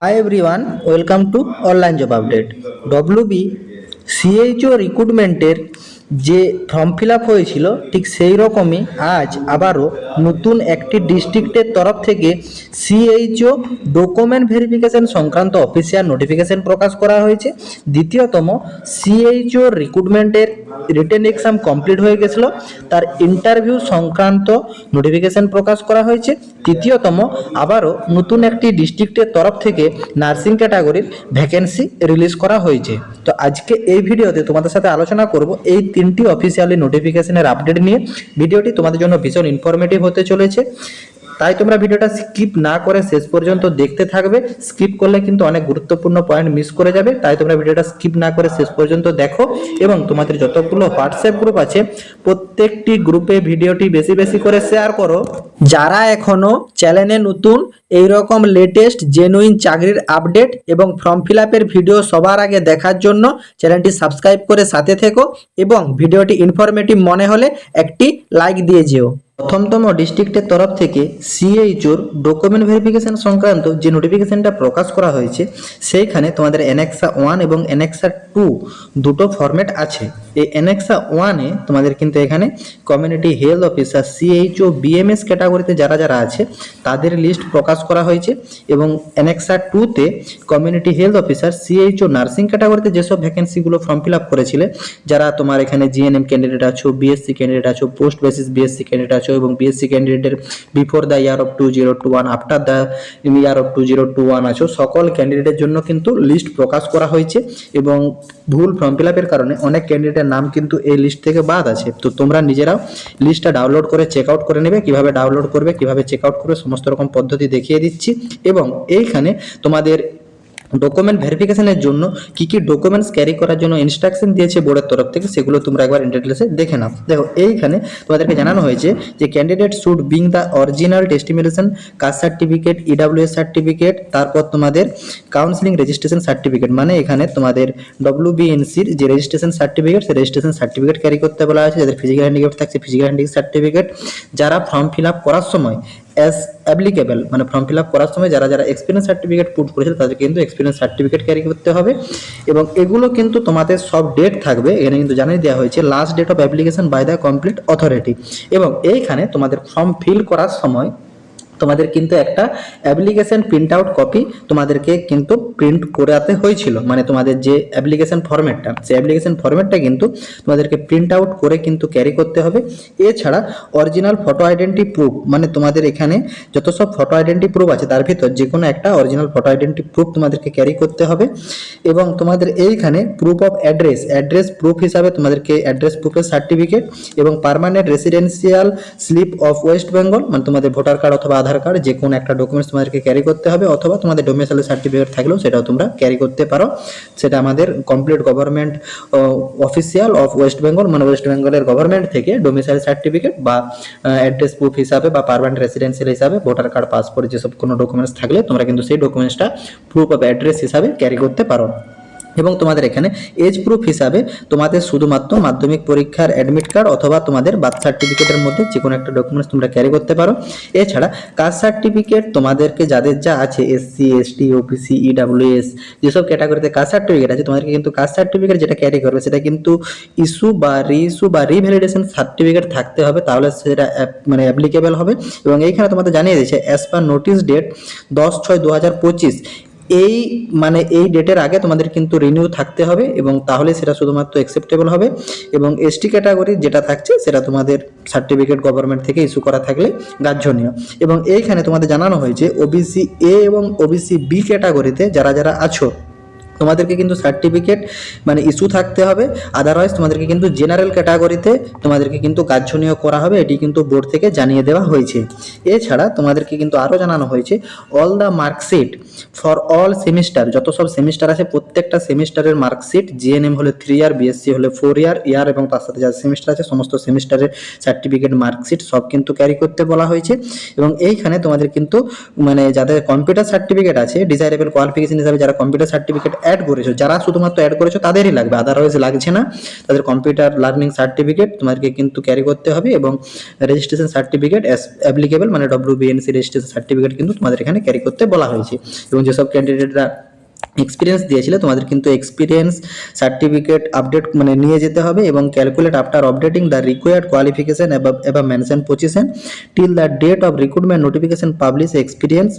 Hi everyone, welcome to Online Job Update. WB CHO রিক্রুটমেন্টের যে form fill up হয়েছিল ঠিক সেই রকমই আজ আবারও নতুন একটি ডিস্ট্রিক্টের তরফ থেকে সিএইচও ডকুমেন্ট ভেরিফিকেশন সংক্রান্ত অফিসিয়াল নোটিফিকেশন প্রকাশ করা হয়েছে। দ্বিতীয়তম, সিএইচও রিক্রুটমেন্টের রিটেন এক্সাম কমপ্লিট হয়ে গেছিল, তার ইন্টারভিউ সংক্রান্ত নোটিফিকেশন প্রকাশ করা হয়েছে। তৃতীয়তম, আবারও নতুন একটি ডিস্ট্রিক্টের তরফ থেকে নার্সিং ক্যাটাগরির ভ্যাকেন্সি রিলিজ করা হয়েছে। তো আজকে এই ভিডিওতে তোমাদের সাথে আলোচনা করব এই তিনটি অফিসিয়ালি নোটিফিকেশনের আপডেট নিয়ে। ভিডিওটি তোমাদের জন্য ভীষণ ইনফরমেটিভ হতে চলেছে, তাই তোমরা ভিডিওটা স্কিপ না করে শেষ পর্যন্ত দেখতে থাকবে। স্কিপ করলে কিন্তু অনেক গুরুত্বপূর্ণ পয়েন্ট মিস করে যাবে, তাই তোমরা ভিডিওটা স্কিপ না করে শেষ পর্যন্ত দেখো এবং তোমাদের যতগুলো হোয়াটসঅ্যাপ গ্রুপ আছে প্রত্যেকটি গ্রুপে ভিডিওটি বেশি বেশি করে শেয়ার করো। যারা এখনো চ্যানেলে নতুন, এই রকম লেটেস্ট জেনুইন চাকরির আপডেট এবং ফর্ম ফিল আপের ভিডিও সবার আগে দেখার জন্য চ্যানেলটি সাবস্ক্রাইব করে সাথে থেকো এবং ভিডিওটি ইনফরমেটিভ মনে হলে একটি লাইক দিয়ে যেও। প্রথমতম ডিস্ট্রিক্টের তরফ থেকে সিএইচওর ডকুমেন্ট ভেরিফিকেশন সংক্রান্ত যে নোটিফিকেশনটা প্রকাশ করা হয়েছে সেইখানে তোমাদের অ্যানেক্সা 1 এবং অ্যানেক্সা 2 দুটো ফরম্যাট আছে। এই অ্যানেক্সা 1-এ তোমাদের কিন্তু এখানে community health officer CHO BMS ক্যাটাগরিতে যারা যারা আছে তাদের লিস্ট প্রকাশ করা হয়েছে এবং অ্যানেক্সা 2-তে community health officer CHO nursing ক্যাটাগরিতে যেসব ভ্যাকেন্সিগুলো ফর্ম ফিল আপ করেছিলে, যারা তোমার এখানে জিএনএম ক্যান্ডিডেট আছো, বিএসসি ক্যান্ডিডেট আছো, পোস্ট বেসিস বিএসসি ক্যান্ডিডেট আছো এবং বিএসসি ক্যান্ডিডেটের before the year of 2021 after the year of 2021 আছো, সকল ক্যান্ডিডেটের জন্য কিন্তু লিস্ট প্রকাশ করা হয়েছে এবং ভুল ফর্ম ফিল আপের কারণে অনেক ক্যান্ডিডেটের নাম কিন্তু এই লিস্ট থেকে বাদ আছে। তো তোমরা নিজেরাও লিস্টটা ডাউনলোড করে চেক আউট করে নেবে। কিভাবে ডাউনলোড করবে, কিভাবে চেক আউট করবে, সমস্ত রকম পদ্ধতি দেখিয়ে দিচ্ছি এবং এইখানে তোমাদের ডকুমেন্ট ভেরিফিকেশনের জন্য কি কি ডকুমেন্টস ক্যারি করার জন্য ইনস্ট্রাকশন দিয়েছে বোর্ডের তরফ থেকে, সেগুলো তোমরা একবার ইন্টারনেটে দেখে নাও। দেখো এইখানে তোমাদেরকে জানানো হয়েছে যে candidate should bring the original testimonial, caste certificate, EWS certificate, তারপর তোমাদের কাউন্সিলিং রেজিস্ট্রেশন সার্টিফিকেট, মানে এখানে তোমাদের ডব্লিউবিএনসির যে রেজিস্ট্রেশন সার্টিফিকেট সেই রেজিস্ট্রেশন সার্টিফিকেট ক্যারি করতে বলা আছে। যাদের ফিজিক্যাল হ্যান্ডিক্যাপ থাকছে ফিজিক্যাল হ্যান্ডিক্যাপ সার্টিফিকেট, যারা ফর্ম ফিল আপ করার সময় অ্যাজ অ্যাপ্লিকেবল মানে ফর্ম ফিল আপ করার সময় যারা যারা এক্সপিরিয়েন্স সার্টিফিকেট পুট করেছিল তাদের কিন্তু এক্সপিরিয়েন্স সার্টিফিকেট ক্যারি করতে হবে এবং এগুলো কিন্তু তোমাদের সব ডেট থাকবে। এখানে কিন্তু জানিয়ে দেওয়া হয়েছে last date of application by the complete authority এবং এইখানে তোমাদের ফর্ম ফিল করার সময় তোমাদের কিন্তু একটা অ্যাপ্লিকেশন প্রিন্ট আউট কপি তোমাদেরকে কিন্তু প্রিন্ট করাতে হয়েছিল, মানে তোমাদের যে অ্যাপ্লিকেশন ফরম্যাটটা সেই অ্যাপ্লিকেশন ফরম্যাটটা কিন্তু তোমাদেরকে প্রিন্ট আউট করে কিন্তু ক্যারি করতে হবে। এছাড়া অরিজিনাল ফটো আইডেন্টি প্রুফ, মানে তোমাদের এখানে যত সব ফটো আইডেন্টি প্রুফ আছে তার ভিতর যে কোনো একটা অরিজিনাল ফটো আইডেন্টি প্রুফ তোমাদেরকে ক্যারি করতে হবে এবং তোমাদের এইখানে প্রুফ অফ অ্যাড্রেস প্রুফ হিসাবে তোমাদেরকে অ্যাড্রেস প্রুফের সার্টিফিকেট এবং permanent residential slip of West Bengal, মানে তোমাদের ভোটার কার্ড অথবা আধার কার্ড যে কোনো একটা ডকুমেন্টস তোমাদেরকে ক্যারি করতে হবে, অথবা তোমাদের ডোমিসাইল সার্টিফিকেট থাকলেও সেটাও তোমরা ক্যারি করতে পারো। সেটা আমাদের complete government official of West Bengal, মানে ওয়েস্ট বেঙ্গলের গভর্নমেন্ট থেকে ডোমিসাইল সার্টিফিকেট বা অ্যাড্রেস প্রুফ হিসাবে বা পার্মানেন্ট রেসিডেন্সিয়াল হিসাবে ভোটার কার্ড পাসপোর্ট যেসব কোনো ডকুমেন্টস থাকলে তোমরা কিন্তু সেই ডকুমেন্টসটা প্রুফ অফ অ্যাড্রেস হিসাবে ক্যারি করতে পারো এবং তোমাদের এখানে এজ প্রুফ হিসাবে তোমাদের শুধুমাত্র মাধ্যমিক পরীক্ষার অ্যাডমিট কার্ড অথবা তোমাদের বার্থ সার্টিফিকেটের মধ্যে যে কোনো একটা ডকুমেন্টস তোমরা ক্যারি করতে পারো। এছাড়া কাস্ট সার্টিফিকেট তোমাদেরকে যাদের যা আছে এসসি এসটি ওবিসি ইডাব্লিউএস যেসব ক্যাটাগরিতে কাস্ট সার্টিফিকেট আছে তোমাদেরকে কিন্তু কাস্ট সার্টিফিকেট যেটা ক্যারি করবে সেটা কিন্তু ইস্যু বা রিভ্যালিডেশন সার্টিফিকেট থাকতে হবে, তাহলে সেটা মানে অ্যাপ্লিকেবল হবে। এবং এইখানে তোমাদের জানিয়ে দিয়েছে অ্যাজ পার নোটিশ ডেট 10/6/2025 এই মানে এই ডেটের আগে তোমাদের কিন্তু রিনিউ থাকতে হবে এবং তাহলে সেটা শুধুমাত্র অ্যাকসেপ্টেবল হবে এবং এসটি ক্যাটাগরি যেটা থাকছে সেটা তোমাদের সার্টিফিকেট গভর্নমেন্ট থেকে ইস্যু করা থাকলে গ্রাহ্যনীয়। এবং এইখানে তোমাদের জানানো হয়েছে ওবিসি এ এবং ওবিসি বি ক্যাটাগরিতে যারা যারা আছো তোমাদেরকে কিন্তু সার্টিফিকেট মানে ইস্যু থাকতে হবে, আদারওয়াইজ তোমাদেরকে কিন্তু জেনারেল ক্যাটাগরিতে তোমাদেরকে কিন্তু গ্রাহ্যনীয় করা হবে, এটি কিন্তু বোর্ড থেকে জানিয়ে দেওয়া হয়েছে। এছাড়া তোমাদেরকে কিন্তু আরও জানানো হয়েছে all the marksheet for all semester, যত সব সেমিস্টার আছে প্রত্যেকটা সেমিস্টারের মার্কশিট, জিএনএম হলে 3 ইয়ার, বিএসসি হলে 4 ইয়ার এবং তার সাথে যা সেমিস্টার আছে সমস্ত সেমিস্টারের সার্টিফিকেট মার্কশিট সব কিন্তু ক্যারি করতে বলা হয়েছে। এবং এইখানে তোমাদের কিন্তু মানে যাদের কম্পিউটার সার্টিফিকেট আছে ডিজায়ারেবল কোয়ালিফিকেশন হিসাবে যারা কম্পিউটার সার্টিফিকেট অ্যাড করেছো, যারা শুধুমাত্র অ্যাড করেছো তাদেরই লাগবে, আদারওয়াইজ লাগছে না। তাদের কম্পিউটার লার্নিং সার্টিফিকেট তোমাদেরকে কিন্তু ক্যারি করতে হবে এবং রেজিস্ট্রেশন সার্টিফিকেট অ্যাপ্লিকেবল মানে WBNC রেজিস্ট্রেশন সার্টিফিকেট কিন্তু তোমাদের এখানে ক্যারি করতে বলা হয়েছে। এবং যেসব ক্যান্ডিডেটরা এক্সপিরিয়েন্স দিয়েছিলে তোমাদের কিন্তু এক্সপিরিয়েন্স সার্টিফিকেট আপডেট মানে নিয়ে যেতে হবে এবং calculate after updating the required qualification above mention position till the date of recruitment notification publish experience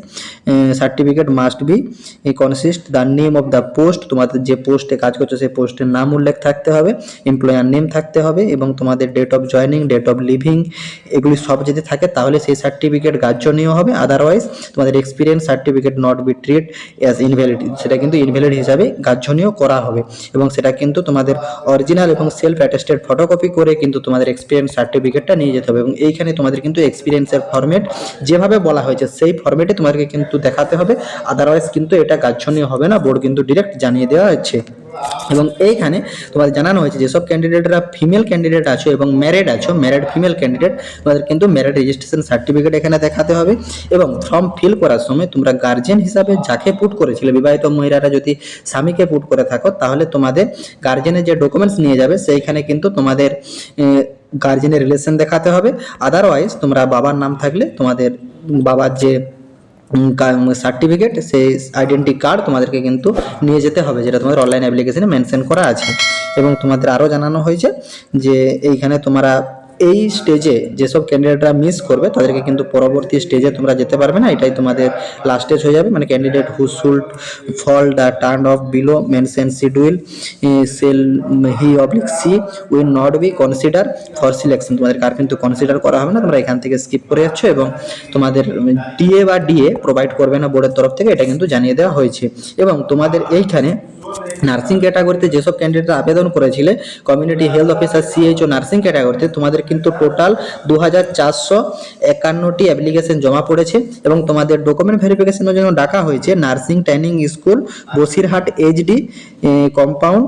certificate must be consist the name of the post, তোমাদের যে পোস্টে কাজ করছো সেই পোস্টের নাম উল্লেখ থাকতে হবে, এমপ্লয়ার নেম থাকতে হবে এবং তোমাদের date of joining, date of leaving এগুলি সব যদি থাকে তাহলে সেই সার্টিফিকেট গ্রাহ্যনীয় হবে, আদারওয়াইজ তোমাদের experience certificate not be treat as invalid, সেটা কিন্তু ইনভ্যালিড হিসাবে গ্রাহ্যনীয় করা হবে। এবং সেটা কিন্তু তোমাদের অরিজিনাল এবং সেলফ অ্যাটেস্টেড ফটোকপি করে কিন্তু তোমাদের এক্সপিরিয়েন্স সার্টিফিকেটটা নিয়ে যেতে হবে এবং এইখানে তোমাদের কিন্তু এক্সপিরিয়েন্সের ফরম্যাট যেভাবে বলা হয়েছে সেই ফরম্যাটে তোমাদেরকে কিন্তু দেখাতে হবে, আদারওয়াইজ কিন্তু এটা গ্রাহ্যনীয় হবে না, বোর্ড কিন্তু ডিরেক্ট জানিয়ে দেওয়া হচ্ছে। এবং এইখানে তোমাদের জানানো হয়েছে যেসব ক্যান্ডিডেটরা ফিমেল ক্যান্ডিডেট আছো এবং ম্যারিড আছো, ম্যারিড ফিমেল ক্যান্ডিডেট তোমাদের কিন্তু ম্যারিড রেজিস্ট্রেশন সার্টিফিকেট এখানে দেখাতে হবে এবং ফর্ম ফিল করার সময় তোমরা গার্জেন হিসাবে যাকে পুট করেছিলে, বিবাহিত মহিলারা যদি স্বামীকে পুট করে থাকো তাহলে তোমাদের গার্জেনের যে ডকুমেন্টস নিয়ে যাবে সেইখানে কিন্তু তোমাদের গার্জেনের রিলেশন দেখাতে হবে, আদারওয়াইজ তোমরা বাবার নাম থাকলে তোমাদের বাবার যে সার্টিফিকেট সেই আইডেন্টি কার্ড তোমাদেরকে কিন্তু নিয়ে যেতে হবে, যেটা তোমাদের অনলাইন অ্যাপ্লিকেশনে মেনশন করা আছে। এবং তোমাদের আরও জানানো হয়েছে যে এইখানে তোমরা এই স্টেজে যেসব ক্যান্ডিডেটরা মিস করবে তাদেরকে কিন্তু পরবর্তী স্টেজে তোমরা যেতে পারবে না, এটাই তোমাদের লাস্ট স্টেজ হয়ে যাবে। মানে candidate who should fall the turn of below mention schedule shall he oblique she will not be consider for selection, তোমাদের কার কিন্তু কনসিডার করা হবে না, তোমরা এখান থেকে স্কিপ করে যাচ্ছ এবং তোমাদের ডিএ প্রোভাইড করবে না বোর্ডের তরফ থেকে, এটা কিন্তু জানিয়ে দেওয়া হয়েছে। এবং তোমাদের এইখানে নার্সিং ক্যাটাগরিতে যেসব ক্যান্ডিডেটরা আবেদন করেছিলে community health officer CHO nursing ক্যাটাগরিতে তোমাদের কিন্তু টোটাল 2451টি অ্যাপ্লিকেশন জমা পড়েছে এবং তোমাদের ডকুমেন্ট ভেরিফিকেশনের জন্য ডাকা হয়েছে nursing training school Basirhat HD compound,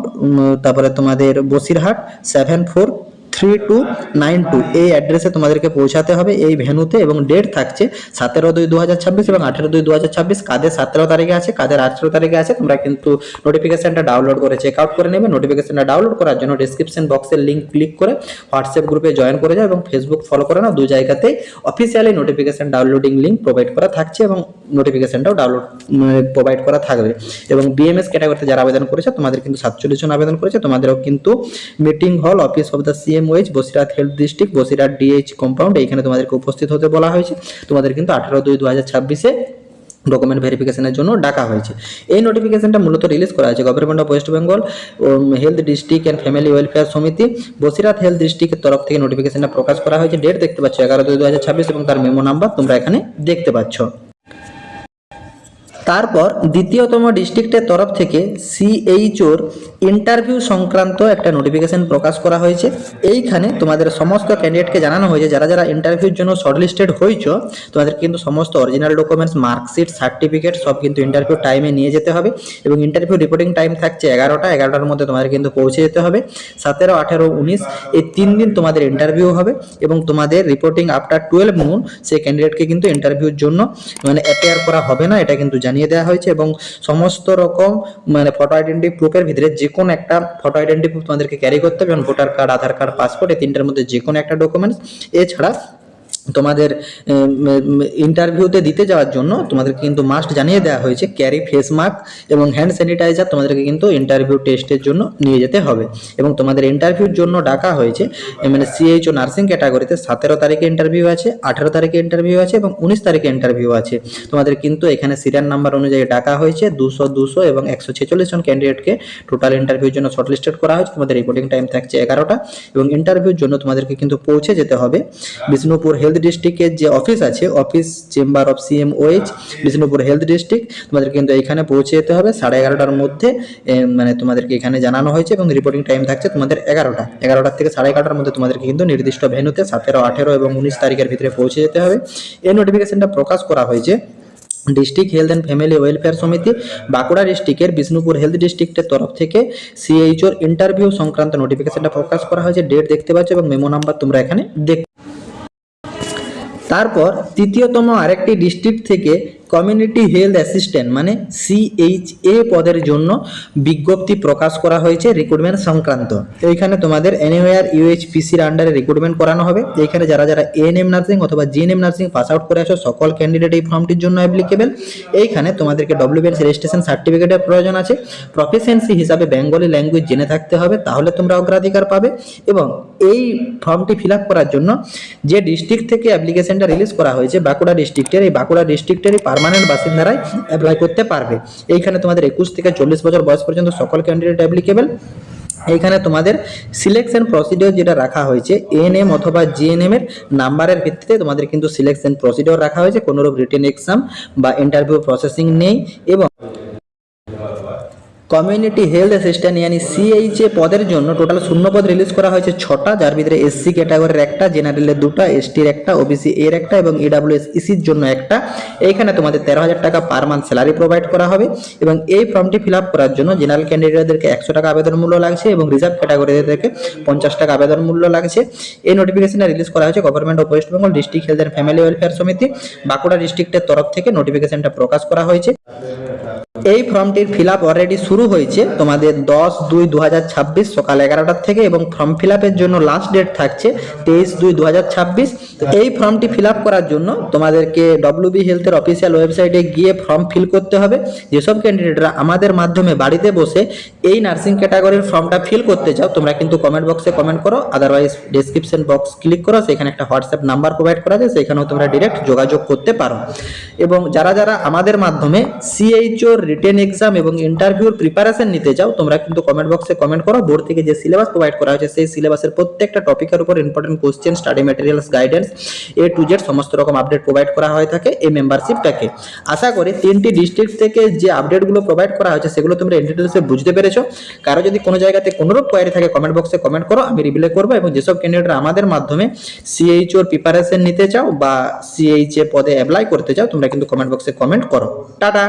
তারপরে তোমাদের বসিরহাট 743292 এই অ্যাড্রেসে তোমাদেরকে পৌঁছাতে হবে এই ভেন্যুতে এবং ডেট থাকছে 17/2/2026 এবং 18/2/2026, কাদের 17 তারিখে আছে কাদের 18 তারিখে আছে তোমরা কিন্তু নোটিফিকেশনটা ডাউনলোড করে চেক আউট করে নেবে। নোটিফিকেশনটা ডাউনলোড করার জন্য ডেসক্রিপশন বক্সের লিঙ্ক ক্লিক করে হোয়াটসঅ্যাপ গ্রুপে জয়েন করে যাও এবং ফেসবুক ফলো করে নাও, দুই জায়গাতেই officially notification downloading link provide করা থাকছে এবং নোটিফিকেশনটাও ডাউনলোড প্রোভাইড করা থাকবে। এবং BMS ক্যাটাগরিতে যারা আবেদন করেছে তোমাদের কিন্তু 47 জন আবেদন করেছে, তোমাদেরও কিন্তু মিটিং হল office of the CMOH Basirhat health district Basirhat DH compound এইখানে তোমাদেরকে উপস্থিত হতে বলা হয়েছে। তোমাদের কিন্তু 18/2/2026 ডকুমেন্ট ভেরিফিকেশনের জন্য ডাকা হয়েছে। এই নোটিফিকেশনটা মূলত রিলিজ করা হয়েছে government of West Bengal health district and family welfare সমিতি বসিরহাট হেলথ ডিস্ট্রিক্টের তরফ থেকে নোটিফিকেশনটা প্রকাশ করা হয়েছে। ডেট দেখতে পাচ্ছ 11/2/2026 এবং তার মেমো নাম্বার তোমরা এখানে দেখতে পাচ্ছ। তারপর দ্বিতীয়তম ডিস্ট্রিক্টের তরফ থেকে CHOর ইন্টারভিউ সংক্রান্ত একটা নোটিফিকেশন প্রকাশ করা হয়েছে। এইখানে তোমাদের সমস্ত ক্যান্ডিডেটকে জানানো হয়েছে যারা যারা ইন্টারভিউর জন্য শর্টলিস্টেড হয়েছো তোমাদের কিন্তু সমস্ত অরিজিনাল ডকুমেন্টস মার্কশিট সার্টিফিকেট সব কিন্তু ইন্টারভিউ টাইমে নিয়ে যেতে হবে এবং ইন্টারভিউ রিপোর্টিং টাইম থাকছে 11টার মধ্যে তোমাদের কিন্তু পৌঁছে যেতে হবে। 17, 18, 19 এই 3 দিন তোমাদের ইন্টারভিউ হবে এবং তোমাদের রিপোর্টিং আফটার 12 noon সেই ক্যান্ডিডেটকে কিন্তু ইন্টারভিউর জন্য মানে অ্যাপিয়ার করা হবে না, এটা কিন্তু জানিয়ে দেওয়া হয়েছে। এবং সমস্ত রকম মানে ফটো আইডেন্টি প্রুফের ভিতরে যে কোনো একটা ফটো আইডেন্টি প্রুফ তোমাদেরকে ক্যারি করতে হবে, যেমন ভোটার কার্ড, আধার কার্ড, পাসপোর্ট এই 3টার মধ্যে যে কোনো একটা ডকুমেন্টস। এছাড়া তোমাদের ইন্টারভিউতে দিতে যাওয়ার জন্য তোমাদেরকে কিন্তু মাস্ট জানিয়ে দেওয়া হয়েছে ক্যারি ফেস মাস্ক এবং হ্যান্ড স্যানিটাইজার তোমাদেরকে কিন্তু ইন্টারভিউ টেস্টের জন্য নিয়ে যেতে হবে। এবং তোমাদের ইন্টারভিউর জন্য ডাকা হয়েছে মানে CHO নার্সিং ক্যাটাগরিতে 17 তারিখে ইন্টারভিউ আছে, 18 তারিখে ইন্টারভিউ আছে এবং 19 তারিখে ইন্টারভিউ আছে। তোমাদের কিন্তু এখানে সিরিয়াল নাম্বার অনুযায়ী ডাকা হয়েছে 200 এবং 146 জন ক্যান্ডিডেটকে টোটাল ইন্টারভিউর জন্য শর্টলিস্টেড করা হয়েছে। তোমাদের রিপোর্টিং টাইম থাকছে 11টা এবং ইন্টারভিউর জন্য তোমাদেরকে কিন্তু পৌঁছে যেতে হবে বিষ্ণুপুর হেলথ ডিস্ট্রিক্টের যে অফিস আছে office chamber of CMOH Bishnupur health district, তোমাদের কিন্তু এখানে পৌঁছে যেতে হবে 11:30টার মধ্যে মানে তোমাদেরকে এখানে জানানো হয়েছে এবং রিপোর্টিং টাইম থাকছে তোমাদের 11টা থেকে 11:30টার মধ্যে তোমাদেরকে কিন্তু নির্দিষ্ট ভেন্যুতে 17, 18 এবং 19 তারিখের ভিতরে পৌঁছে যেতে হবে। এই নোটিফিকেশনটা প্রকাশ করা হয়েছে district health and family welfare সমিতি বাঁকুড়া ডিস্ট্রিক্টের বিষ্ণুপুর হেলথ ডিস্ট্রিক্টের তরফ থেকে CHOর ইন্টারভিউ সংক্রান্ত নোটিফিকেশনটা প্রকাশ করা হয়েছে। ডেট দেখতে পাচ্ছ এবং মেমো নাম্বার তোমরা এখানে তারপর তৃতীয়তম আরেকটি ডিস্ট্রিক্ট থেকে কমিউনিটি হেলথ অ্যাসিস্ট্যান্ট মানে CHA পদের জন্য বিজ্ঞপ্তি প্রকাশ করা হয়েছে রিক্রুটমেন্ট সংক্রান্ত। এইখানে তোমাদের এনিওয়ার UHPCর আন্ডারে রিক্রুটমেন্ট করানো হবে। এইখানে যারা যারা ANM নার্সিং অথবা GNM নার্সিং পাস আউট করে আসো সকল ক্যান্ডিডেট এই ফর্মটির জন্য অ্যাপ্লিকেবল। এইখানে তোমাদেরকে WBNS রেজিস্ট্রেশন সার্টিফিকেটের প্রয়োজন আছে। প্রফিসিয়েন্সি হিসাবে বেঙ্গলি ল্যাঙ্গুয়েজ জেনে থাকতে হবে, তাহলে তোমরা অগ্রাধিকার পাবে। এবং এই ফর্মটি ফিল আপ করার জন্য যে ডিস্ট্রিক্ট থেকে অ্যাপ্লিকেশনটা রিলিজ করা হয়েছে বাঁকুড়া ডিস্ট্রিক্টের, এই বাঁকুড়া ডিস্ট্রিক্টেরই পার্মানেন্ট বাসিন্দারাই অ্যাপ্লাই করতে পারবে। এইখানে তোমাদের 21 থেকে 40 বছর বয়স পর্যন্ত সকল ক্যান্ডিডেট অ্যাপ্লিকেবল। এইখানে তোমাদের সিলেকশন প্রসিডিওর যেটা রাখা হয়েছে ANM অথবা GNM এর নাম্বারের ভিত্তিতে তোমাদের কিন্তু সিলেকশন প্রসিডিওর রাখা হয়েছে, কোনোরূপ রিটেন এক্সাম বা ইন্টারভিউ প্রসেসিং নেই। এবং কমিউনিটি হেলথ অ্যাসিস্ট্যান্ট ইয়ানি CHA পদের জন্য টোটাল শূন্য পদ রিলিজ করা হয়েছে 6টা, যার ভিতরে SC ক্যাটাগরির একটা, জেনারেলের 2টা, STর একটা, OBC এর একটা এবং EWS ECর জন্য একটা। এইখানে তোমাদের 13,000 টাকা পার মান্থ স্যালারি প্রোভাইড করা হবে। এবং এই ফর্মটি ফিল আপ করার জন্য জেনারেল ক্যান্ডিডেটদেরকে 100 টাকা আবেদন মূল্য লাগছে এবং রিজার্ভ ক্যাটাগরিদেরকে 50 টাকা আবেদন মূল্য লাগছে। এই নোটিফিকেশনটা রিলিজ করা হয়েছে government of West Bengal district health and family welfare সমিতি বাঁকুড়া ডিস্ট্রিক্টের তরফ থেকে নোটিফিকেশনটা প্রকাশ করা হয়েছে। এই ফর্মটির ফিল আপ অলরেডি শুরু হয়েছে তোমাদের 10/2/2026 সকাল 11টার থেকে, এবং ফর্ম ফিল আপের জন্য লাস্ট ডেট থাকছে 23/2/2026। এই ফর্মটি ফিল আপ করার জন্য তোমাদেরকে WB হেলথের অফিসিয়াল ওয়েবসাইটে গিয়ে ফর্ম ফিল করতে হবে। যেসব ক্যান্ডিডেটরা আমাদের মাধ্যমে বাড়িতে বসে এই নার্সিং ক্যাটাগরির ফর্মটা ফিল করতে চাও তোমরা কিন্তু কমেন্ট বক্সে কমেন্ট করো, আদারওয়াইজ ডেসক্রিপশন বক্স ক্লিক করো, সেখানে একটা হোয়াটসঅ্যাপ নাম্বার প্রোভাইড করা আছে, সেখানেও তোমরা ডিরেক্ট যোগাযোগ করতে পারো। এবং যারা যারা আমাদের মাধ্যমে CHO রিটেন এক্সাম এবং ইন্টারভিউর প্রিপারেশন নিতে চাও তোমরা কিন্তু কমেন্ট বক্সে কমেন্ট করো। বোর্ড থেকে যে সিলেবাস প্রোভাইড করা হয়েছে সেই সিলেবাসের প্রত্যেকটা টপিকের উপর important question, study materials, guidance A to Z সমস্ত রকম আপডেট প্রোভাইড করা হয়ে থাকে এই মেম্বারশিপ প্যাকে। আশা করি 3টি ডিস্ট্রিক্ট থেকে যে আপডেটগুলো প্রোভাইড করা হয়েছে সেগুলো তোমরা ইন ডিটেইলসে বুঝতে পেরেছো। কারো যদি কোনো জায়গাতে কোনোরূপ কোয়ারি থাকে কমেন্ট বক্সে কমেন্ট করো, আমি রিপ্লাই করবো। এবং যেসব ক্যান্ডিডেটরা আমাদের মাধ্যমে CHO প্রিপারেশন নিতে চাও বা CHA পদে অ্যাপ্লাই করতে চাও তোমরা কিন্তু কমেন্ট বক্সে কমেন্ট করো। টাটা।